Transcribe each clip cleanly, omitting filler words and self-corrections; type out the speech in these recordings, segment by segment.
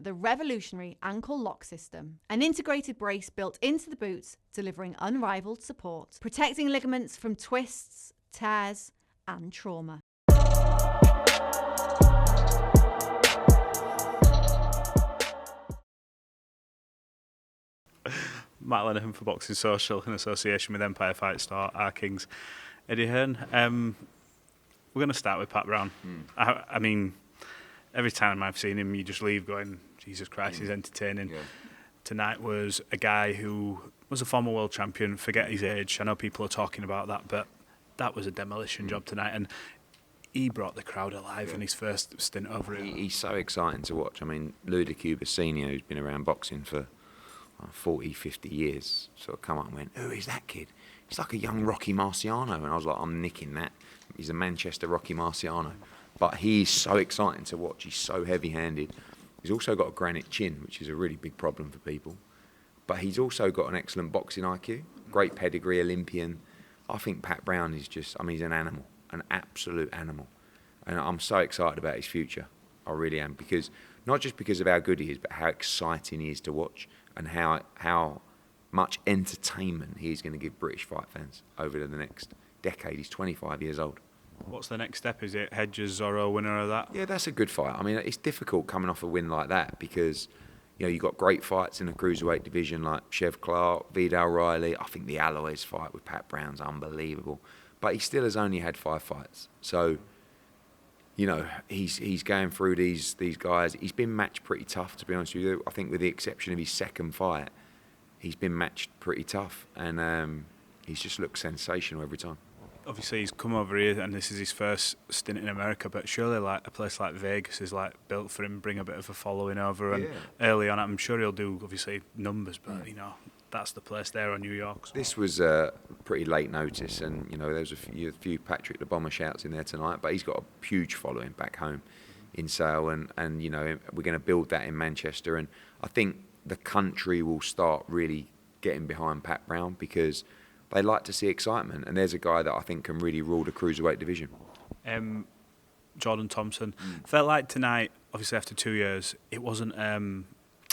the revolutionary ankle lock system, an integrated brace built into the boots, delivering unrivaled support, protecting ligaments from twists, tears, and trauma. Matt Lenihan for Boxing Social in association with Empire Fight Store, our Kings. Eddie Hearn, we're going to start with Pat Brown. I mean, every time I've seen him, you just leave going, Jesus Christ, he's entertaining. Yeah. Tonight was a guy who was a former world champion, forget his age. I know people are talking about that, but that was a demolition job tonight. And he brought the crowd alive in his first stint over it. He's so exciting to watch. I mean, Lou de Cuba Senior, who's been around boxing for 40, 50 years, sort of come up and went, who is that kid? He's like a young Rocky Marciano. And I was like, I'm nicking that. He's a Manchester Rocky Marciano. But he's so exciting to watch. He's so heavy-handed. He's also got a granite chin, which is a really big problem for people. But he's also got an excellent boxing IQ, great pedigree, Olympian. I think Pat Brown is just, I mean, he's an animal, an absolute animal. And I'm so excited about his future. I really am. Because not just because of how good he is, but how exciting he is to watch and how much entertainment he's going to give British fight fans over the next decade. He's 25 years old. What's the next step? Is it Hedges, Zorro, winner of that? Yeah, that's a good fight. I mean, it's difficult coming off a win like that because, you know, you've got great fights in the cruiserweight division like Chev Clark, Vidal Riley. I think the Alloys fight with Pat Brown's unbelievable. But he still has only had 5 fights. So, you know, he's going through these guys. He's been matched pretty tough, to be honest with you. I think with the exception of his second fight, he's been matched pretty tough. And he's just looked sensational every time. Obviously, he's come over here, and this is his first stint in America. But surely, like a place like Vegas is like built for him, bring a bit of a following over. And early on, I'm sure he'll do obviously numbers, but you know that's the place there on New York. This was pretty late notice, and you know there was a few Patrick the Bomber shouts in there tonight. But he's got a huge following back home in Sale, and you know we're going to build that in Manchester. And I think the country will start really getting behind Pat Brown because they like to see excitement, and there's a guy that I think can really rule the cruiserweight division. Jordan Thompson felt like tonight, obviously after 2 years, it wasn't.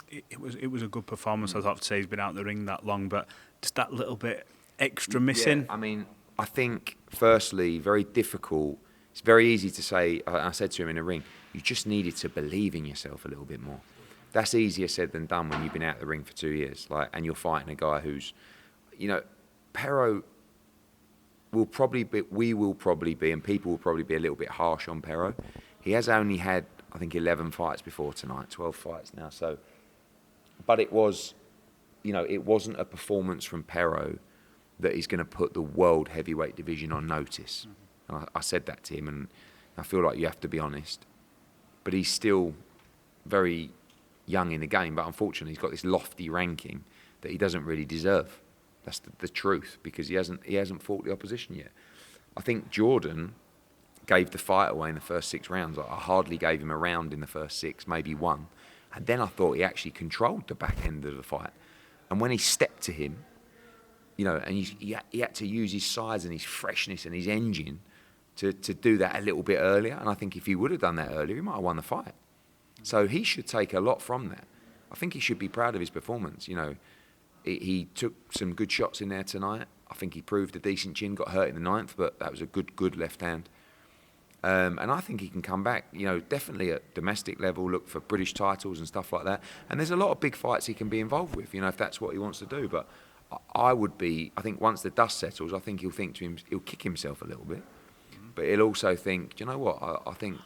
It was a good performance. I thought to say he's been out in the ring that long, but just that little bit extra missing. Yeah, I mean, I think firstly, very difficult. It's very easy to say. I said to him in the ring, you just needed to believe in yourself a little bit more. That's easier said than done when you've been out the ring for 2 years, and you're fighting a guy who's, you know. Pero will probably be, we will probably be, and people will probably be a little bit harsh on Pero. He has only had, I think, 11 fights before tonight, 12 fights now. So, but it was, you know, it wasn't a performance from Pero that is going to put the world heavyweight division on notice. And I said that to him, and I feel like you have to be honest. But he's still very young in the game, but unfortunately, he's got this lofty ranking that he doesn't really deserve. That's the truth, because he hasn't fought the opposition yet. I think Jordan gave the fight away in the first 6 rounds. I hardly gave him a round in the first 6, maybe 1. And then I thought he actually controlled the back end of the fight. And when he stepped to him, you know, and he had to use his size and his freshness and his engine to do that a little bit earlier. And I think if he would have done that earlier, he might have won the fight. So he should take a lot from that. I think he should be proud of his performance, you know. He took some good shots in there tonight. I think he proved a decent chin, got hurt in the 9th, but that was a good left hand. And I think he can come back, you know, definitely at domestic level, look for British titles and stuff like that. And there's a lot of big fights he can be involved with, you know, if that's what he wants to do. But I think once the dust settles, I think he'll think to him, he'll kick himself a little bit. But he'll also think, do you know what, I think,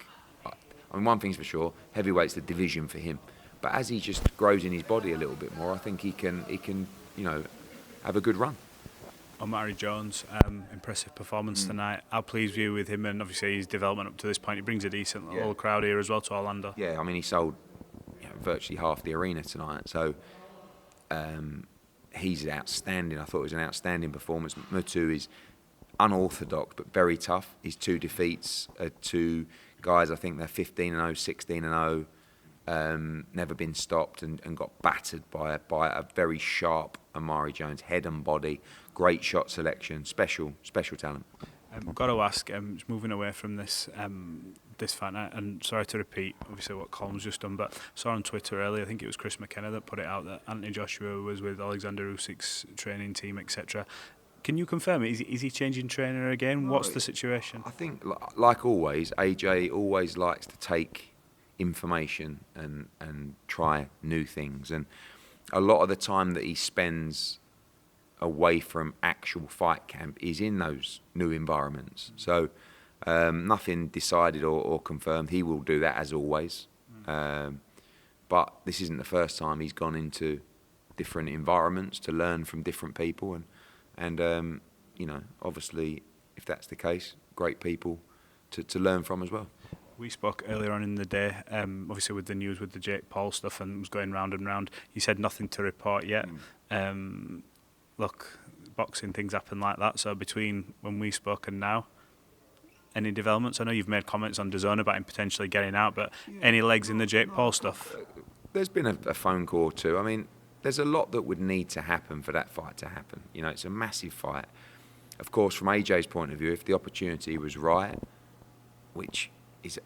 I mean, one thing's for sure, heavyweight's the division for him. But as he just grows in his body a little bit more, I think he can, you know, have a good run. Amari Jones, impressive performance tonight. How pleased were you with him and obviously his development up to this point? He brings a decent little crowd here as well to Orlando. Yeah, I mean, he sold virtually half the arena tonight. So he's outstanding. I thought it was an outstanding performance. Mutu is unorthodox but very tough. His 2 defeats are 2 guys, I think they're 15-0, 16-0. Never been stopped and got battered by a very sharp Amari Jones, head and body, great shot selection, special talent. Got to ask, just moving away from this this fight night, and sorry to repeat, obviously, what Colin's just done, but I saw on Twitter earlier, I think it was Chris McKenna that put it out that Anthony Joshua was with Alexander Usyk's training team, etc. Can you confirm it? Is he changing trainer again? What's the situation? I think, like always, AJ always likes to take information and try new things. And a lot of the time that he spends away from actual fight camp is in those new environments. So nothing decided or confirmed. He will do that as always. But this isn't the first time he's gone into different environments to learn from different people. And you know, obviously, if that's the case, great people to learn from as well. We spoke earlier on in the day, obviously with the news with the Jake Paul stuff and it was going round and round. You said nothing to report yet. Look, boxing, things happen like that. So between when we spoke and now, any developments? I know you've made comments on DAZN about him potentially getting out, but any legs in the Jake Paul stuff? There's been a phone call or two. I mean, there's a lot that would need to happen for that fight to happen. You know, it's a massive fight. Of course, from AJ's point of view, if the opportunity was right, which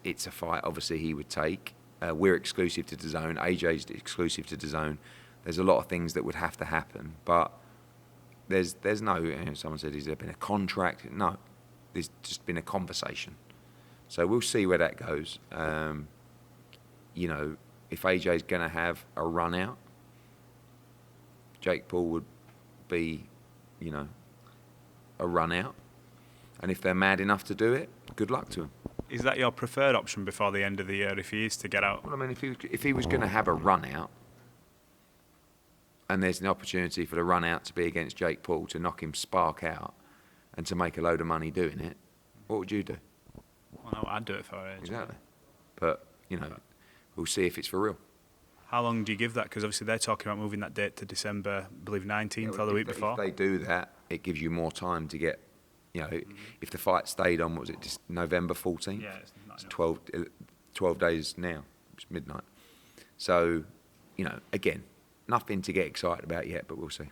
it's a fight obviously he would take. We're exclusive to DAZN. AJ's exclusive to DAZN. There's a lot of things that would have to happen, but there's no. You know, someone said, "Has there been a contract?" No, there's just been a conversation. So we'll see where that goes. You know, if AJ's going to have a run out, Jake Paul would be, you know, a run out, and if they're mad enough to do it, good luck to them. Is that your preferred option before the end of the year if he is to get out? Well, I mean, if he was going to have a run out, and there's an opportunity for the run out to be against Jake Paul to knock him spark out, and to make a load of money doing it, what would you do? Well, no, I'd do it for AJ. Exactly. But you know, we'll see if it's for real. How long do you give that? Because obviously they're talking about moving that date to December, I believe 19th or the week before. If they do that, it gives you more time to get. You know, if the fight stayed on, what was it, just November 14th? Yeah, it's 12 days now. It's midnight. So, you know, again, nothing to get excited about yet, but we'll see.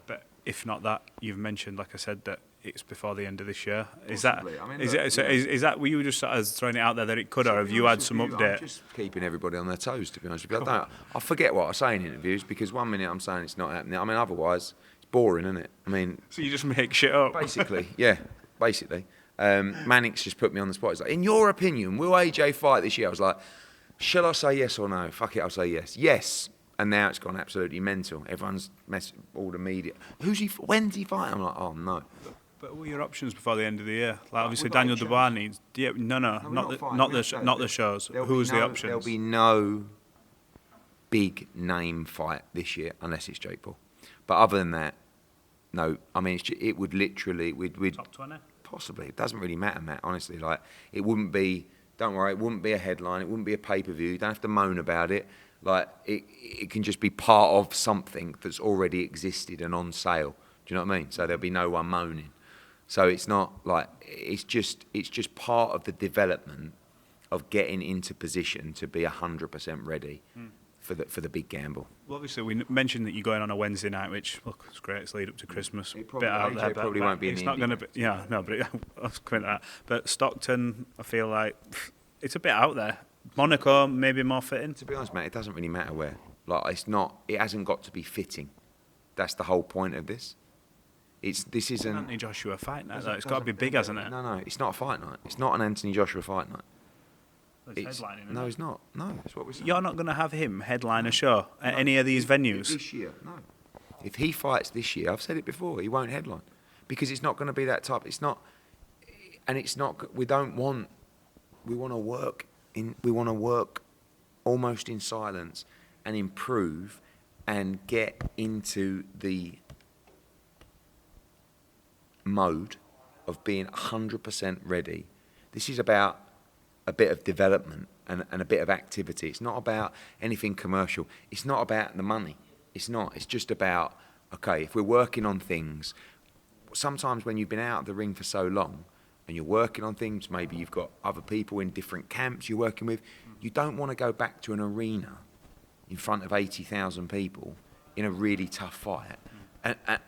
But if not that, you've mentioned, like I said, that it's before the end of this year. Is Possibly. that? I mean, is look, it? So is that? Were you just sort of throwing it out there that it could, or have you had some update? I'm just keeping everybody on their toes, to be honest with you. I forget what I say in interviews because one minute I'm saying it's not happening. I mean, otherwise it's boring, isn't it? I mean, so you just make shit up. Basically, yeah. Basically, Mannix just put me on the spot. He's like, "In your opinion, will AJ fight this year?" I was like, "Shall I say yes or no?" Fuck it, I'll say yes. Yes. And now it's gone absolutely mental. Everyone's all the media. When's he fighting? I'm like, oh no. But what are your options before the end of the year? Like obviously Daniel Dubois needs. Yeah, no, not the shows. Who's the options? There'll be no big name fight this year unless it's Jake Paul. But other than that, no. I mean, it would literally we'd top 20. Possibly. It doesn't really matter, Matt. Honestly, like it wouldn't be. Don't worry, it wouldn't be a headline. It wouldn't be a pay-per-view. You don't have to moan about it. Like it can just be part of something that's already existed and on sale. Do you know what I mean? So there'll be no one moaning. So it's not like it's just part of the development of getting into position to be 100% ready for the big gamble. Well, obviously we mentioned that you're going on a Wednesday night, which look, it's great. It's lead up to Christmas. Probably, AJ probably won't be. It's not going to be. Yeah, no, but I was coming to that. But Stockton, I feel like it's a bit out there. Monaco, maybe more fitting. To be honest, mate, it doesn't really matter where. Like, it's not. It hasn't got to be fitting. That's the whole point of this. This isn't an Anthony Joshua fight night. It's got to be big, hasn't it? No, it's not a fight night. It's not an Anthony Joshua fight night. It's headlining. No, it's not. No, it's what we're saying. You're not going to have him headline a show at any of these venues this year. No. If he fights this year, I've said it before, he won't headline because it's not going to be that type. It's not, and it's not. We don't want. We want to work. We want to work almost in silence and improve and get into the mode of being 100% ready. This is about a bit of development and a bit of activity. It's not about anything commercial. It's not about the money. It's not. It's just about, okay, if we're working on things, sometimes when you've been out of the ring for so long, and you're working on things, maybe you've got other people in different camps you're working with, you don't want to go back to an arena in front of 80,000 people in a really tough fight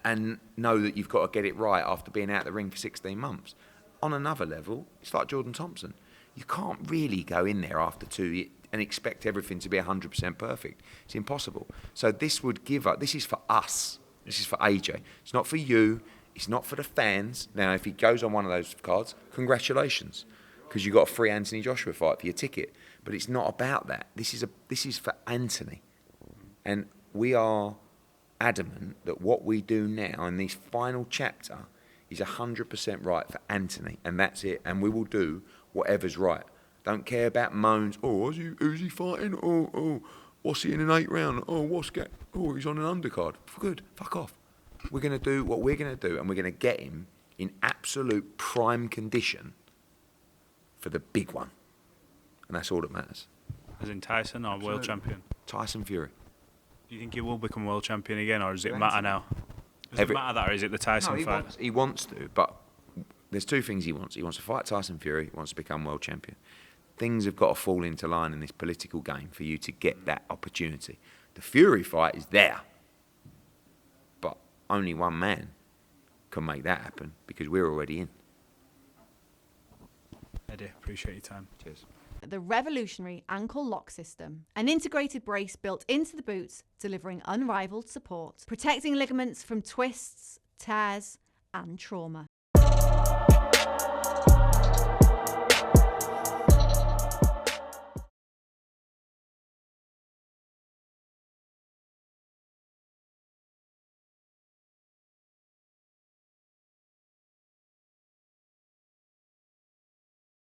and know that you've got to get it right after being out of the ring for 16 months. On another level, it's like Jordan Thompson. You can't really go in there after 2 and expect everything to be 100% perfect. It's impossible. So this would give us, this is for us. This is for AJ. It's not for you. It's not for the fans. Now, if he goes on one of those cards, congratulations, because you got a free Anthony Joshua fight for your ticket. But it's not about that. This is for Anthony. And we are adamant that what we do now in this final chapter is 100% right for Anthony, and that's it. And we will do whatever's right. Don't care about moans. Oh, who's he fighting? Oh, what's he in an 8th round? Oh, he's on an undercard. Good, fuck off. We're going to do what we're going to do, and we're going to get him in absolute prime condition for the big one. And that's all that matters. As in Tyson or world champion? Tyson Fury. Do you think he will become world champion again, or does it matter now? Does it matter that, or is it the Tyson fight? He wants to, but there's 2 things he wants. He wants to fight Tyson Fury. He wants to become world champion. Things have got to fall into line in this political game for you to get that opportunity. The Fury fight is there, but only one man can make that happen because we're already in. Eddie, appreciate your time. Cheers. The revolutionary ankle lock system, an integrated brace built into the boots, delivering unrivaled support, protecting ligaments from twists, tears, and trauma.